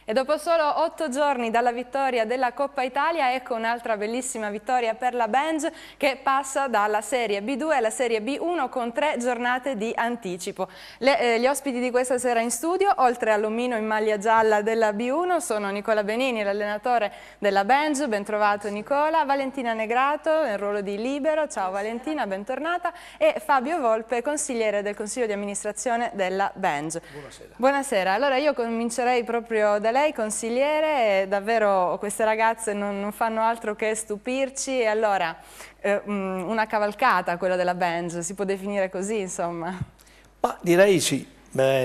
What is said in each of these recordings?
E dopo solo 8 giorni dalla vittoria della Coppa Italia, ecco un'altra bellissima vittoria per la Benj che passa dalla Serie B2 alla Serie B1 con 3 giornate di anticipo. Gli ospiti di questa sera in studio, oltre all'omino in maglia gialla della B1, sono Nicola Benini, l'allenatore della Benj, ben trovato Nicola, Valentina Negrato nel ruolo di libero, ciao Valentina, bentornata, e Fabio Volpe, consigliere del Consiglio di amministrazione della Benj. Buonasera. Buonasera, allora io comincerei proprio da lei, consigliere, davvero queste ragazze non fanno altro che stupirci, e allora una cavalcata quella della Benj, si può definire così insomma? Ma direi sì.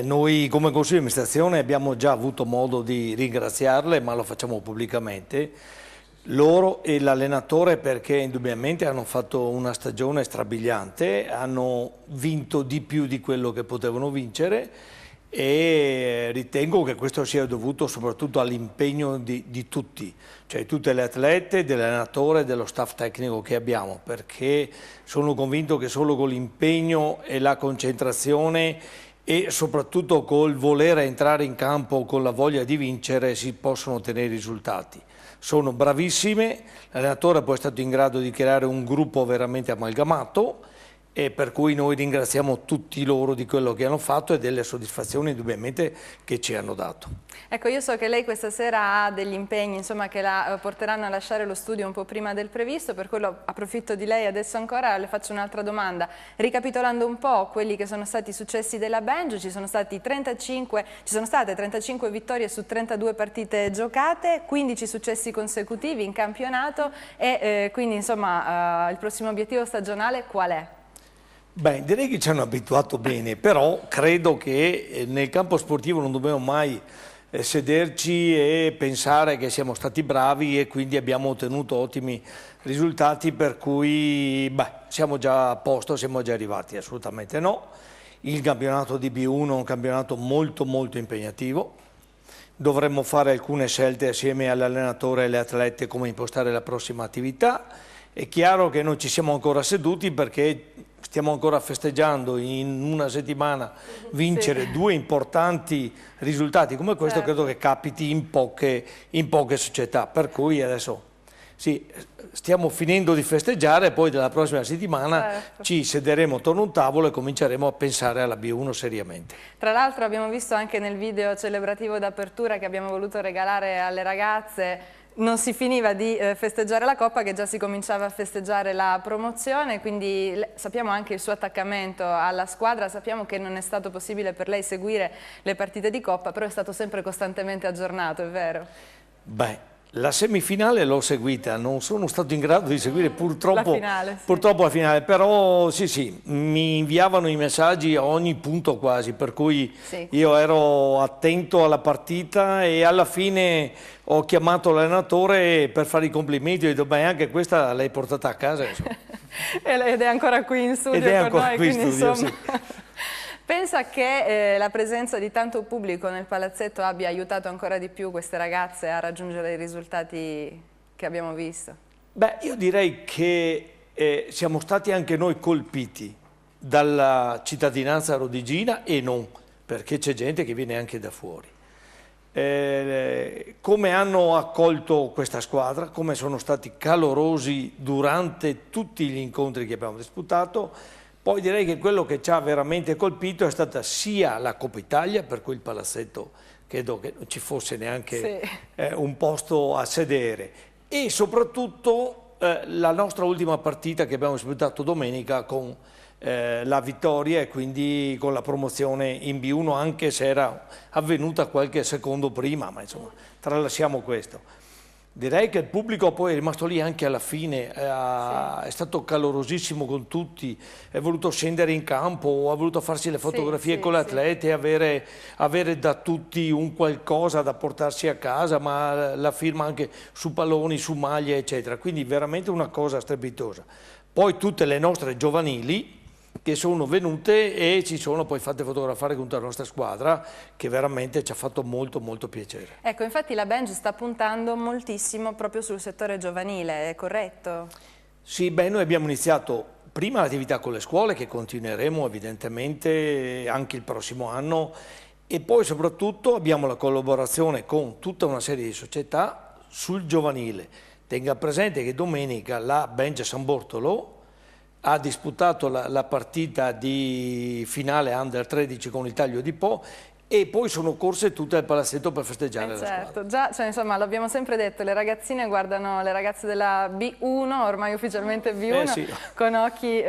Noi come Consiglio di amministrazione abbiamo già avuto modo di ringraziarle, ma lo facciamo pubblicamente, loro e l'allenatore, perché indubbiamente hanno fatto una stagione strabiliante, hanno vinto di più di quello che potevano vincere e ritengo che questo sia dovuto soprattutto all'impegno di tutti, cioè tutte le atlete, dell'allenatore e dello staff tecnico che abbiamo, perché sono convinto che solo con l'impegno e la concentrazione e soprattutto col voler entrare in campo con la voglia di vincere si possono ottenere i risultati. Sono bravissime, l'allenatore poi è stato in grado di creare un gruppo veramente amalgamato e per cui noi ringraziamo tutti loro di quello che hanno fatto e delle soddisfazioni indubbiamente che ci hanno dato. Ecco, io so che lei questa sera ha degli impegni, insomma, che la porteranno a lasciare lo studio un po' prima del previsto, per quello approfitto di lei adesso ancora, le faccio un'altra domanda. Ricapitolando un po' quelli che sono stati i successi della Benj, ci sono state 35 vittorie su 32 partite giocate, 15 successi consecutivi in campionato e quindi insomma il prossimo obiettivo stagionale qual è? Beh, direi che ci hanno abituato bene, però credo che nel campo sportivo non dobbiamo mai sederci e pensare che siamo stati bravi e quindi abbiamo ottenuto ottimi risultati, per cui siamo già a posto, siamo già arrivati, assolutamente no. Il campionato di B1 è un campionato molto impegnativo, dovremmo fare alcune scelte assieme all'allenatore e alle atlete come impostare la prossima attività. È chiaro che non ci siamo ancora seduti perché stiamo ancora festeggiando in una settimana vincere due importanti risultati come questo, credo che capiti in poche società, per cui adesso sì, stiamo finendo di festeggiare e poi dalla prossima settimana ci sederemo attorno a un tavolo e cominceremo a pensare alla B1 seriamente. Tra l'altro abbiamo visto anche nel video celebrativo d'apertura che abbiamo voluto regalare alle ragazze, non si finiva di festeggiare la Coppa che già si cominciava a festeggiare la promozione, quindi sappiamo anche il suo attaccamento alla squadra, sappiamo che non è stato possibile per lei seguire le partite di Coppa, però è stato sempre costantemente aggiornato, è vero? Beh, la semifinale l'ho seguita, non sono stato in grado di seguire purtroppo la finale, però sì, mi inviavano i messaggi a ogni punto quasi, per cui io ero attento alla partita e alla fine ho chiamato l'allenatore per fare i complimenti, ho detto beh anche questa l'hai portata a casa. Ed è ancora qui in studio con noi, quindi insomma... Pensa che la presenza di tanto pubblico nel palazzetto abbia aiutato ancora di più queste ragazze a raggiungere i risultati che abbiamo visto? Beh, io direi che siamo stati anche noi colpiti dalla cittadinanza rodigina e non, perché c'è gente che viene anche da fuori. Come hanno accolto questa squadra, come sono stati calorosi durante tutti gli incontri che abbiamo disputato. Poi direi che quello che ci ha veramente colpito è stata sia la Coppa Italia, per cui il palazzetto credo che non ci fosse neanche un posto a sedere, e soprattutto la nostra ultima partita che abbiamo disputato domenica con la vittoria e quindi con la promozione in B1, anche se era avvenuta qualche secondo prima, ma insomma tralasciamo questo. Direi che il pubblico poi è rimasto lì anche alla fine, è stato calorosissimo con tutti, è voluto scendere in campo, ha voluto farsi le fotografie con le atlete, avere da tutti un qualcosa da portarsi a casa, ma la firma anche su palloni, su maglie, eccetera. Quindi veramente una cosa strepitosa. Poi tutte le nostre giovanili che sono venute e ci sono poi fatte fotografare con tutta la nostra squadra, che veramente ci ha fatto molto piacere. Ecco, infatti la Benj sta puntando moltissimo proprio sul settore giovanile, è corretto? Sì, beh, noi abbiamo iniziato prima l'attività con le scuole, che continueremo evidentemente anche il prossimo anno, e poi soprattutto abbiamo la collaborazione con tutta una serie di società sul giovanile. Tenga presente che domenica la Benj San Bortolo ha disputato la partita di finale Under 13 con il Taglio di Po e poi sono corse tutte al palazzetto per festeggiare la certo, squadra. già, cioè, insomma, l'abbiamo sempre detto, le ragazzine guardano le ragazze della B1, ormai ufficialmente B1, sì, con occhi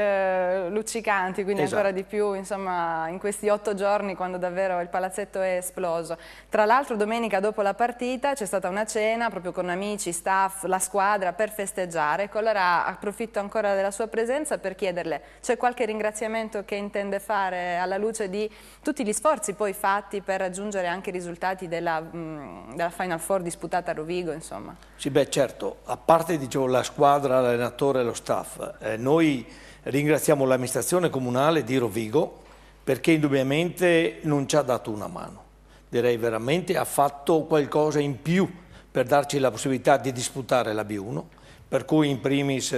luccicanti, quindi esatto, ancora di più, insomma, in questi 8 giorni quando davvero il palazzetto è esploso. Tra l'altro domenica dopo la partita c'è stata una cena proprio con amici, staff, la squadra per festeggiare. Ecco, allora approfitto ancora della sua presenza per chiederle, c'è qualche ringraziamento che intende fare alla luce di tutti gli sforzi poi fatti per raggiungere anche i risultati della Final Four disputata a Rovigo, insomma? Sì, beh, certo, a parte dicevo, la squadra, l'allenatore e lo staff, noi ringraziamo l'amministrazione comunale di Rovigo perché indubbiamente non ci ha dato una mano, direi veramente ha fatto qualcosa in più per darci la possibilità di disputare la B1, per cui in primis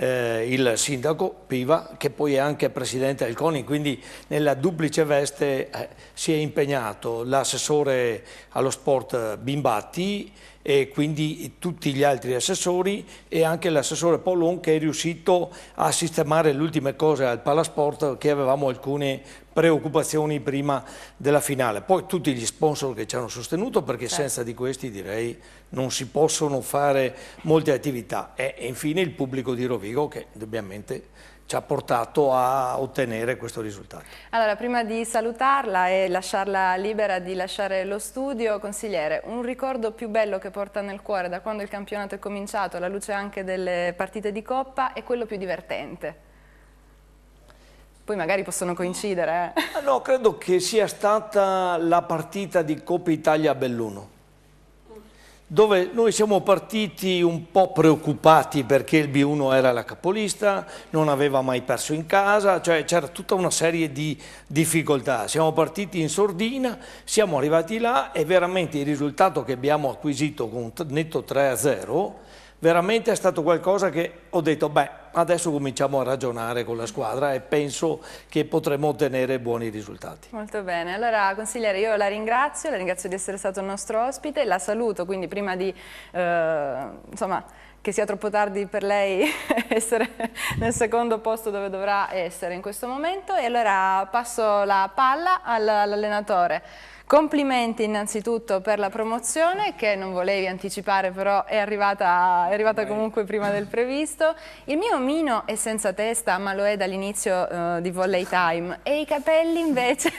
il sindaco Piva, che poi è anche presidente del CONI, quindi nella duplice veste si è impegnato l'assessore allo sport Bimbatti e quindi tutti gli altri assessori e anche l'assessore Pollon, che è riuscito a sistemare le ultime cose al Palasport, che avevamo alcune preoccupazioni prima della finale. Poi tutti gli sponsor che ci hanno sostenuto, perché senza di questi direi non si possono fare molte attività, e infine il pubblico di Rovigo che indubbiamente ci ha portato a ottenere questo risultato. Allora, prima di salutarla e lasciarla libera di lasciare lo studio, consigliere, un ricordo più bello che porta nel cuore da quando il campionato è cominciato, alla luce anche delle partite di Coppa, è quello più divertente? Poi magari possono coincidere. No, credo che sia stata la partita di Coppa Italia a Belluno, dove noi siamo partiti un po' preoccupati perché il B1 era la capolista, non aveva mai perso in casa, cioè c'era tutta una serie di difficoltà. Siamo partiti in sordina, siamo arrivati là e veramente il risultato che abbiamo acquisito con un netto 3-0 veramente è stato qualcosa che ho detto, beh, adesso cominciamo a ragionare con la squadra e penso che potremo ottenere buoni risultati. Molto bene, allora consigliere, io la ringrazio di essere stato il nostro ospite, la saluto, quindi prima di, insomma, che sia troppo tardi per lei essere nel secondo posto dove dovrà essere in questo momento, e allora passo la palla all'allenatore. Complimenti innanzitutto per la promozione, che non volevi anticipare, però è arrivata comunque prima del previsto. Il mio omino è senza testa, ma lo è dall'inizio di Volley Time. E i capelli invece,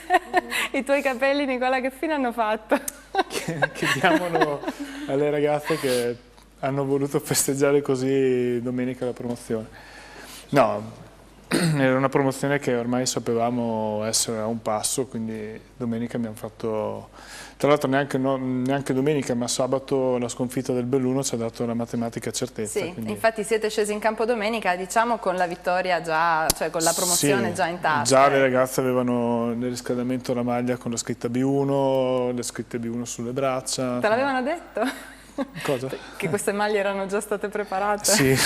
i tuoi capelli, Nicola, che fine hanno fatto? Chiediamolo alle ragazze che hanno voluto festeggiare così domenica la promozione. No, era una promozione che ormai sapevamo essere a un passo, quindi domenica abbiamo fatto, tra l'altro neanche domenica ma sabato la sconfitta del Belluno ci ha dato la matematica certezza. Sì, quindi... infatti siete scesi in campo domenica, diciamo con la vittoria già, cioè con la promozione sì, già in tasca. Già le ragazze avevano nel riscaldamento la maglia con la scritta B1, le scritte B1 sulle braccia. Te l'avevano detto? Cosa? Che queste maglie erano già state preparate? Sì,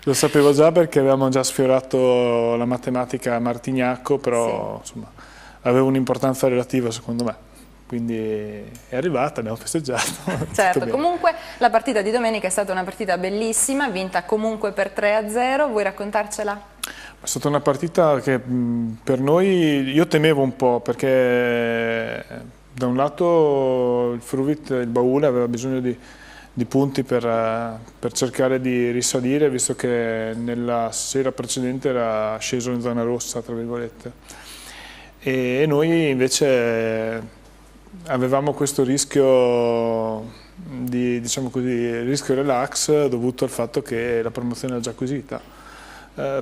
lo sapevo già perché avevamo già sfiorato la matematica a Martignacco, però sì, insomma, aveva un'importanza relativa secondo me, quindi è arrivata, abbiamo festeggiato. Certo, comunque la partita di domenica è stata una partita bellissima, vinta comunque per 3-0, vuoi raccontarcela? È stata una partita che per noi, io temevo un po' perché da un lato il Fruvit, il Baule, aveva bisogno di punti per cercare di risalire, visto che nella sera precedente era sceso in zona rossa, tra virgolette. E noi invece avevamo questo rischio diciamo così, rischio relax dovuto al fatto che la promozione era già acquisita.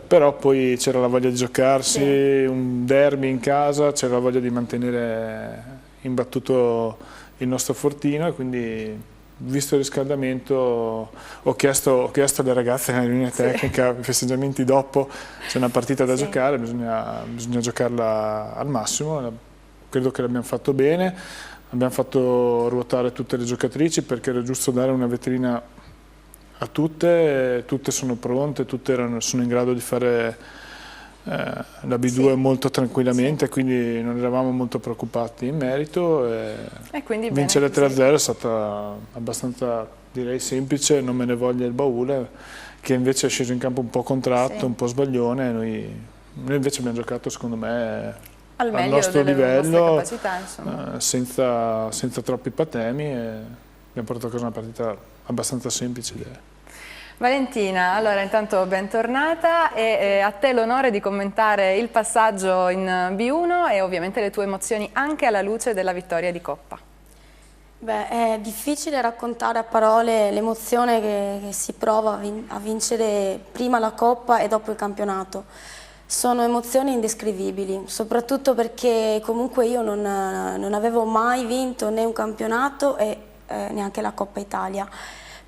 Però poi c'era la voglia di giocarsi, sì, un derby in casa, c'era la voglia di mantenere imbattuto il nostro fortino, e quindi visto il riscaldamento ho chiesto alle ragazze nella riunione tecnica, i festeggiamenti dopo, c'è una partita da giocare, bisogna giocarla al massimo. Credo che l'abbiamo fatto bene, abbiamo fatto ruotare tutte le giocatrici perché era giusto dare una vetrina a tutte sono pronte, tutte sono in grado di fare la B2 molto tranquillamente, quindi non eravamo molto preoccupati in merito. E quindi vincere 3-0 è stata abbastanza, direi, semplice, non me ne voglia il Baule, che invece è sceso in campo un po' contratto, un po' sbaglione. Noi invece abbiamo giocato, secondo me, al nostro livello, capacità, senza troppi patemi, e abbiamo portato a casa una partita abbastanza semplice, direi. Valentina, allora intanto bentornata e a te l'onore di commentare il passaggio in B1 e ovviamente le tue emozioni anche alla luce della vittoria di Coppa. Beh, è difficile raccontare a parole l'emozione che si prova a vincere prima la Coppa e dopo il campionato. Sono emozioni indescrivibili, soprattutto perché comunque io non avevo mai vinto né un campionato e neanche la Coppa Italia.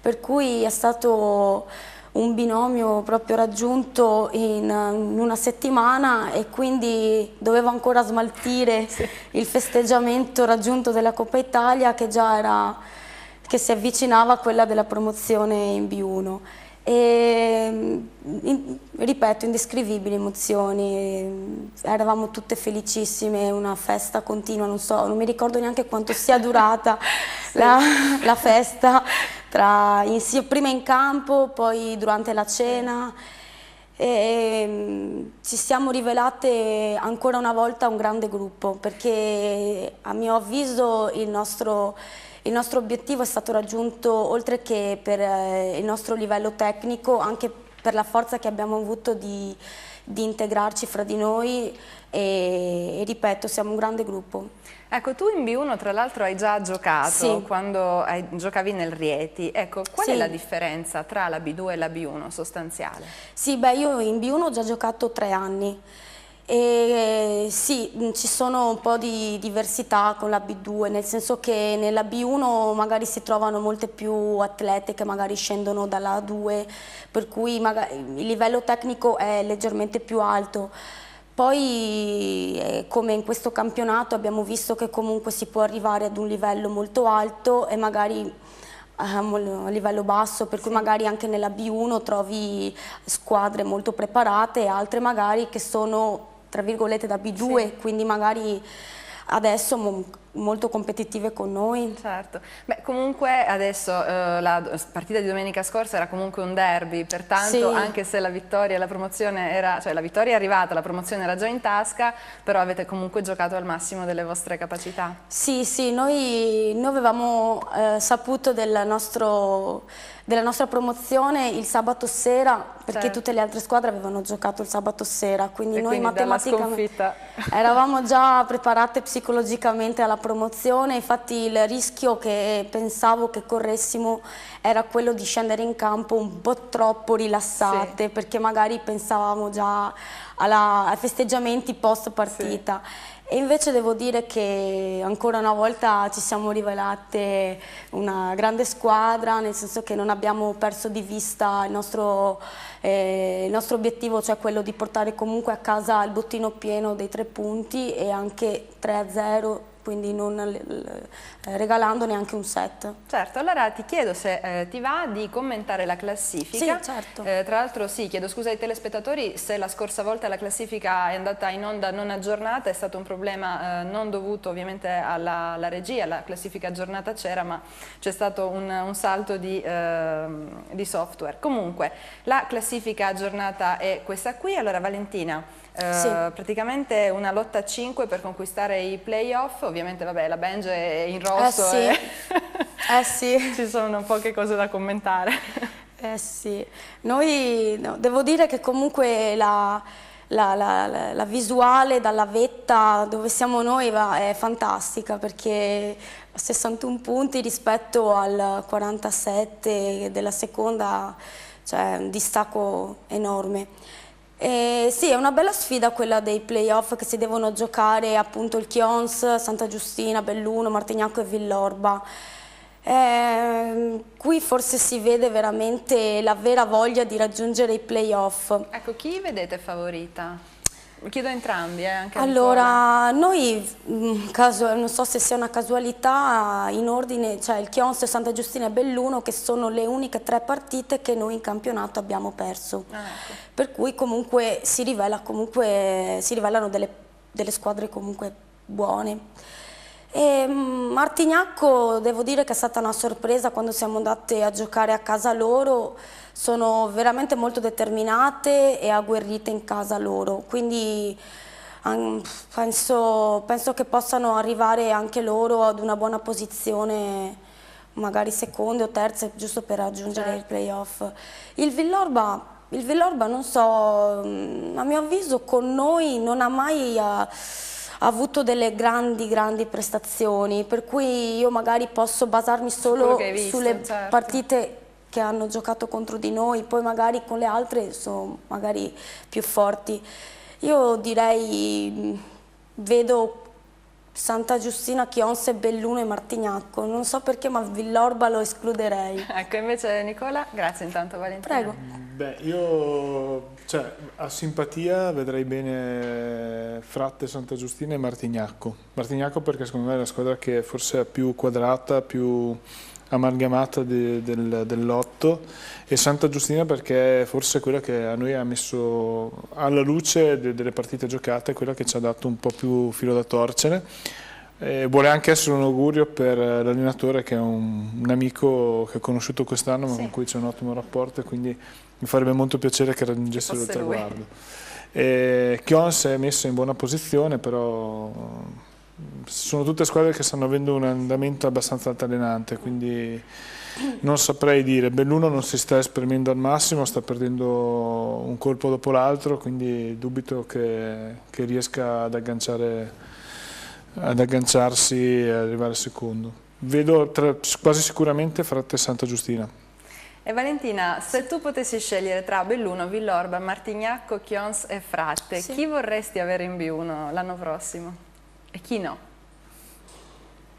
Per cui è stato un binomio proprio raggiunto in una settimana e quindi dovevo ancora smaltire il festeggiamento raggiunto della Coppa Italia, che già si avvicinava a quella della promozione in B1. E, ripeto, indescrivibili emozioni, eravamo tutte felicissime, una festa continua, non mi ricordo neanche quanto sia durata la festa, prima in campo, poi durante la cena. E ci siamo rivelate ancora una volta un grande gruppo, perché a mio avviso il nostro obiettivo è stato raggiunto, oltre che per il nostro livello tecnico, anche per la forza che abbiamo avuto di integrarci fra di noi e ripeto, siamo un grande gruppo. Ecco, tu in B1 tra l'altro hai già giocato quando giocavi nel Rieti. Ecco, qual è la differenza tra la B2 e la B1 sostanziale? Sì, beh, io in B1 ho già giocato 3 anni. E sì, ci sono un po' di diversità con la B2, nel senso che nella B1 magari si trovano molte più atlete che magari scendono dalla A2, per cui il livello tecnico è leggermente più alto. Poi, come in questo campionato, abbiamo visto che comunque si può arrivare ad un livello molto alto e magari a livello basso, per cui magari anche nella B1 trovi squadre molto preparate e altre magari che sono, tra virgolette, da B2, quindi magari adesso molto competitive con noi. Certo, beh, comunque adesso la partita di domenica scorsa era comunque un derby, pertanto anche se la vittoria e la promozione era, cioè la vittoria è arrivata, la promozione era già in tasca, però avete comunque giocato al massimo delle vostre capacità. Sì, noi avevamo saputo della nostra promozione il sabato sera, perché tutte le altre squadre avevano giocato il sabato sera, quindi noi matematicamente eravamo già preparate psicologicamente alla promozione. Infatti il rischio che pensavo che corressimo era quello di scendere in campo un po' troppo rilassate, perché magari pensavamo già ai festeggiamenti post partita. E invece devo dire che ancora una volta ci siamo rivelate una grande squadra, nel senso che non abbiamo perso di vista il nostro obiettivo, cioè quello di portare comunque a casa il bottino pieno dei 3 punti e anche 3-0, quindi non regalando neanche un set. Certo, allora ti chiedo se ti va di commentare la classifica. Sì, certo. Tra l'altro chiedo scusa ai telespettatori se la scorsa volta la classifica è andata in onda non aggiornata, è stato un problema non dovuto ovviamente alla regia, la classifica aggiornata c'era, ma c'è stato un salto di software. Comunque, la classifica aggiornata è questa qui. Allora Valentina, praticamente una lotta a 5 per conquistare i playoff, ovviamente vabbè la Benj è in rosso ci sono poche cose da commentare. Devo dire che comunque la visuale dalla vetta dove siamo noi è fantastica, perché 61 punti rispetto al 47 della seconda, cioè un distacco enorme. Sì, è una bella sfida quella dei playoff che si devono giocare appunto il Chions, Santa Giustina, Belluno, Martignacco e Villorba. Qui forse si vede veramente la vera voglia di raggiungere i playoff. Ecco, chi vedete favorita? Chiedo a entrambi, anche a Allora, noi, non so se sia una casualità, in ordine, cioè il Chionse, Santa Giustina e Belluno, che sono le uniche 3 partite che noi in campionato abbiamo perso. Ecco. Per cui comunque si rivelano delle squadre comunque buone. E Martignacco, devo dire che è stata una sorpresa quando siamo andate a giocare a casa loro. Sono veramente molto determinate e agguerrite in casa loro, quindi penso che possano arrivare anche loro ad una buona posizione, magari seconde o terze, giusto per raggiungere il playoff. Il Villorba, non so, a mio avviso con noi non ha mai avuto delle grandi prestazioni, per cui io magari posso basarmi solo sulle partite che hanno giocato contro di noi, poi magari con le altre sono magari più forti. Io direi, vedo Santa Giustina, Chionse, Belluno e Martignacco. Non so perché, ma Villorba lo escluderei. Ecco, invece Nicola, grazie intanto Valentina. Prego. Beh, io a simpatia vedrei bene Fratte, Santa Giustina e Martignacco. Martignacco perché secondo me è la squadra che forse è più quadrata, più amalgamata dell'otto, e Santa Giustina perché forse è quella che a noi ha messo alla luce delle partite giocate, quella che ci ha dato un po' più filo da torcere. Vuole anche essere un augurio per l'allenatore, che è un amico che ho conosciuto quest'anno ma con cui c'è un ottimo rapporto, e quindi mi farebbe molto piacere che raggiungessero il traguardo. Chionse è messa in buona posizione, però sono tutte squadre che stanno avendo un andamento abbastanza altalenante, quindi non saprei dire. Belluno non si sta esprimendo al massimo, sta perdendo un colpo dopo l'altro, quindi dubito che riesca ad agganciarsi e arrivare secondo. Vedo quasi sicuramente Fratte e Santa Giustina. E Valentina, se tu potessi scegliere tra Belluno, Villorba, Martignacco, Chionse e Fratte, chi vorresti avere in B1 l'anno prossimo? E chi no?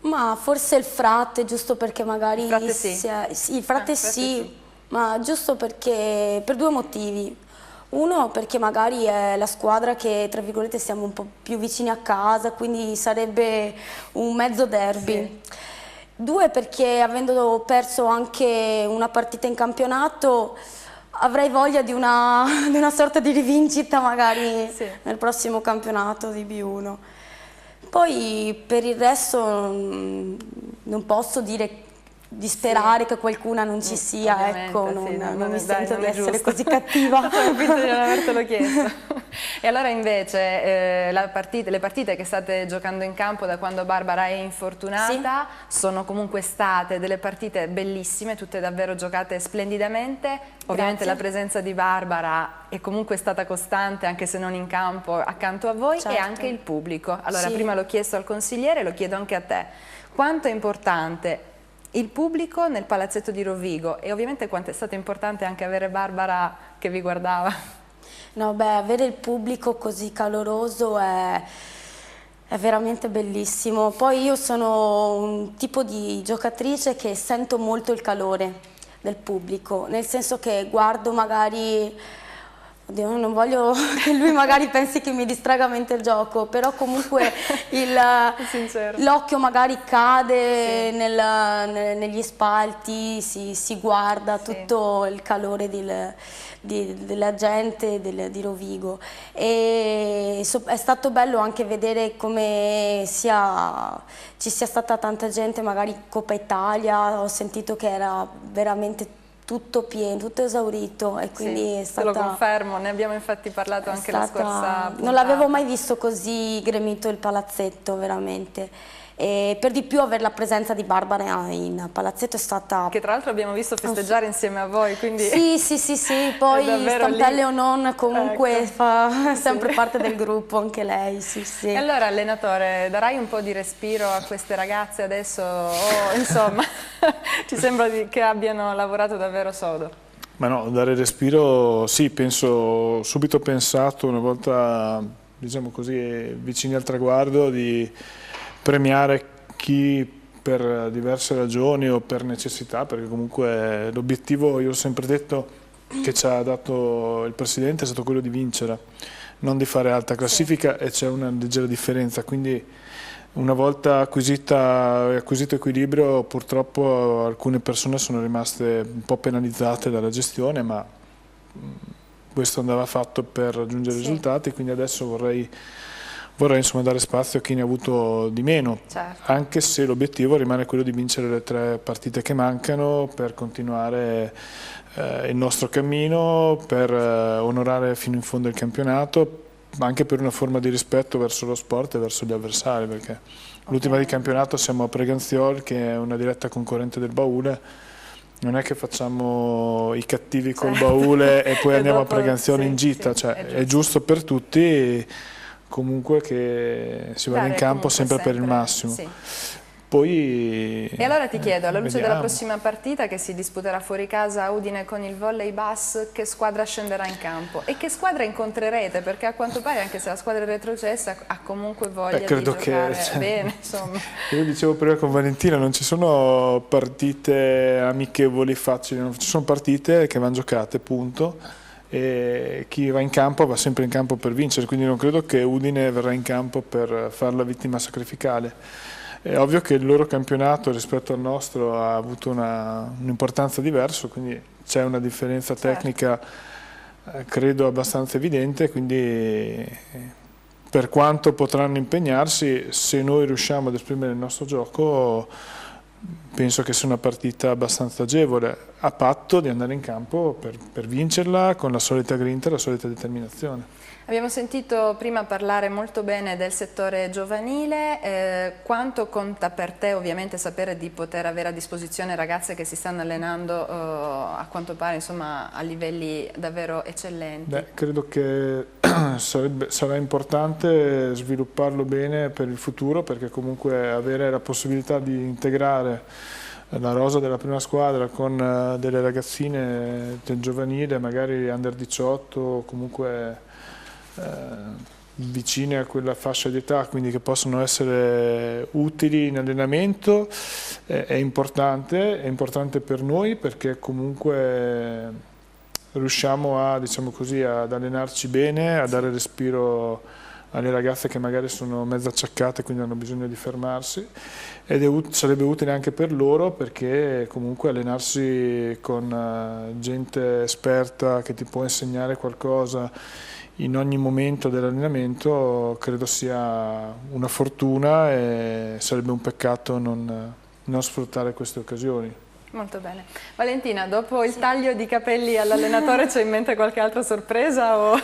Ma forse il Fratte, giusto perché magari... Il Fratte sì, il Fratte sì, ma giusto perché, per 2 motivi. Uno, perché magari è la squadra che, tra virgolette, siamo un po' più vicini a casa, quindi sarebbe un mezzo derby. Sì. 2, perché avendo perso anche una partita in campionato, avrei voglia di una sorta di rivincita magari nel prossimo campionato di B1. Poi per il resto non posso dire di sperare che qualcuna non ci sia, ecco, non mi sento di essere così cattiva. Ho capito di non avertelo chiesto. E allora invece le partite che state giocando in campo da quando Barbara è infortunata sono comunque state delle partite bellissime, tutte davvero giocate splendidamente. Ovviamente la presenza di Barbara è comunque stata costante, anche se non in campo, accanto a voi, e anche il pubblico. Allora prima l'ho chiesto al consigliere, lo chiedo anche a te. Quanto è importante il pubblico nel palazzetto di Rovigo, e ovviamente quanto è stato importante anche avere Barbara che vi guardava? No, beh, avere il pubblico così caloroso è veramente bellissimo. Poi io sono un tipo di giocatrice che sento molto il calore del pubblico, nel senso che guardo magari... Oddio, non voglio che lui magari pensi che mi distraga mentre il gioco, però comunque l'occhio magari cade negli spalti, si guarda tutto il calore della gente di Rovigo, e è stato bello anche vedere come ci sia stata tanta gente, magari Coppa Italia, ho sentito che era veramente tutto pieno, tutto esaurito, e quindi è stata... Te lo confermo, ne abbiamo infatti parlato anche la scorsa puntata. Non l'avevo mai visto così gremito il palazzetto, veramente. E per di più avere la presenza di Barbara in palazzetto è stata... Che tra l'altro abbiamo visto festeggiare insieme a voi, quindi... Sì, poi stampelle o non, comunque fa sempre parte del gruppo anche lei, E allora allenatore, darai un po' di respiro a queste ragazze adesso, insomma, ci sembra che abbiano lavorato davvero sodo. Ma no, dare respiro, sì, subito pensato, una volta, diciamo così, vicini al traguardo, di premiare chi per diverse ragioni o per necessità, perché comunque l'obiettivo, io ho sempre detto, che ci ha dato il Presidente è stato quello di vincere. non di fare alta classifica, e c'è una leggera differenza, quindi una volta acquisito equilibrio, purtroppo alcune persone sono rimaste un po' penalizzate dalla gestione, ma questo andava fatto per raggiungere risultati, quindi adesso vorrei insomma dare spazio a chi ne ha avuto di meno, anche se l'obiettivo rimane quello di vincere le 3 partite che mancano per continuare il nostro cammino, per onorare fino in fondo il campionato, ma anche per una forma di rispetto verso lo sport e verso gli avversari, perché l'ultima di campionato siamo a Preganziol, che è una diretta concorrente del Baule. Non è che facciamo i cattivi col Baule e poi andiamo a Preganziol in gita, cioè è giusto per tutti comunque che si vada in campo sempre per il massimo. Poi, e allora ti chiedo, alla luce della prossima partita che si disputerà fuori casa a Udine con il Volley Bus, che squadra scenderà in campo e che squadra incontrerete? Perché a quanto pare, anche se la squadra è retrocessa, ha comunque voglia di giocare bene, insomma. Io dicevo prima con Valentina, non ci sono partite amichevoli facili, ci sono partite che vanno giocate, punto. E chi va in campo va sempre in campo per vincere, quindi non credo che Udine verrà in campo per fare la vittima sacrificale. È ovvio che il loro campionato rispetto al nostro ha avuto un'importanza diversa, quindi c'è una differenza tecnica credo abbastanza evidente, quindi per quanto potranno impegnarsi, se noi riusciamo ad esprimere il nostro gioco penso che sia una partita abbastanza agevole, a patto di andare in campo per vincerla con la solita grinta e la solita determinazione. Abbiamo sentito prima parlare molto bene del settore giovanile, quanto conta per te ovviamente sapere di poter avere a disposizione ragazze che si stanno allenando a quanto pare insomma a livelli davvero eccellenti? Beh, credo che sarà importante svilupparlo bene per il futuro, perché comunque avere la possibilità di integrare la rosa della prima squadra con delle ragazzine del giovanile, magari under 18, comunque vicine a quella fascia di età, quindi che possono essere utili in allenamento, è importante per noi, perché comunque riusciamo a, diciamo così, ad allenarci bene, a dare respiro alle ragazze che magari sono mezzo acciaccate, quindi hanno bisogno di fermarsi, ed sarebbe utile anche per loro, perché comunque allenarsi con gente esperta che ti può insegnare qualcosa in ogni momento dell'allenamento credo sia una fortuna, e sarebbe un peccato non sfruttare queste occasioni. Molto bene. Valentina, dopo il taglio di capelli all'allenatore c'è in mente qualche altra sorpresa? O...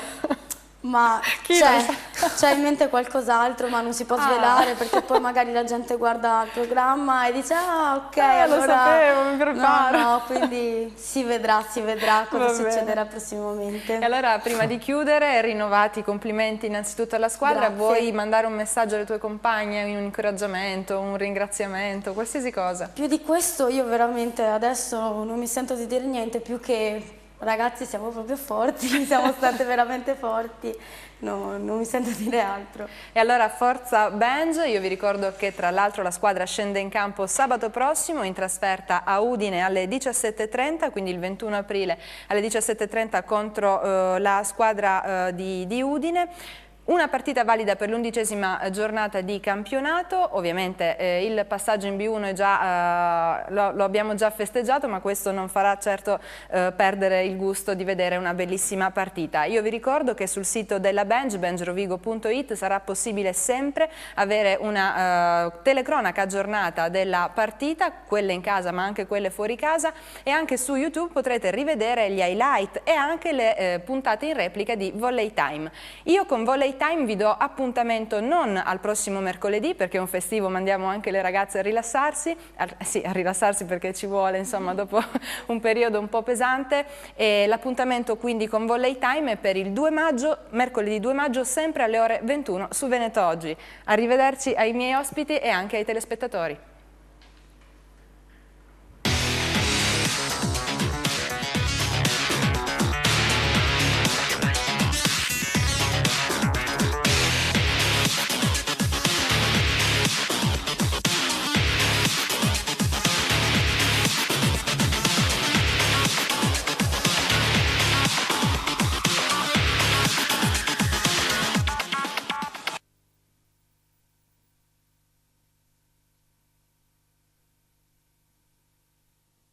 Ma c'è in mente qualcos'altro, ma non si può svelare, perché poi magari la gente guarda il programma e dice ok, allora... lo sapevo, mi preparo. No, quindi si vedrà cosa succederà prossimamente. E allora, prima di chiudere, rinnovati i complimenti innanzitutto alla squadra. Grazie. Vuoi mandare un messaggio alle tue compagne, un incoraggiamento, un ringraziamento, qualsiasi cosa? Più di questo io veramente adesso non mi sento di dire niente, più che... Ragazzi, siamo proprio forti, siamo state veramente forti, no, non mi sento dire altro. E allora forza Benj, io vi ricordo che tra l'altro la squadra scende in campo sabato prossimo in trasferta a Udine alle 17:30, quindi il 21 aprile alle 17:30 contro la squadra di Udine. Una partita valida per l'11ª giornata di campionato, ovviamente il passaggio in B1 è già, lo abbiamo già festeggiato, ma questo non farà certo perdere il gusto di vedere una bellissima partita. Io vi ricordo che sul sito della Benj, benjrovigo.it, sarà possibile sempre avere una telecronaca aggiornata della partita, quelle in casa ma anche quelle fuori casa, e anche su YouTube potrete rivedere gli highlight e anche le puntate in replica di Volley Time. Io con Volley Time vi do appuntamento non al prossimo mercoledì, perché è un festivo, mandiamo anche le ragazze a rilassarsi, a rilassarsi perché ci vuole, insomma, dopo un periodo un po' pesante, e l'appuntamento quindi con Volley Time è per il 2 maggio, mercoledì 2 maggio, sempre alle ore 21 su Veneto Oggi. Arrivederci ai miei ospiti e anche ai telespettatori.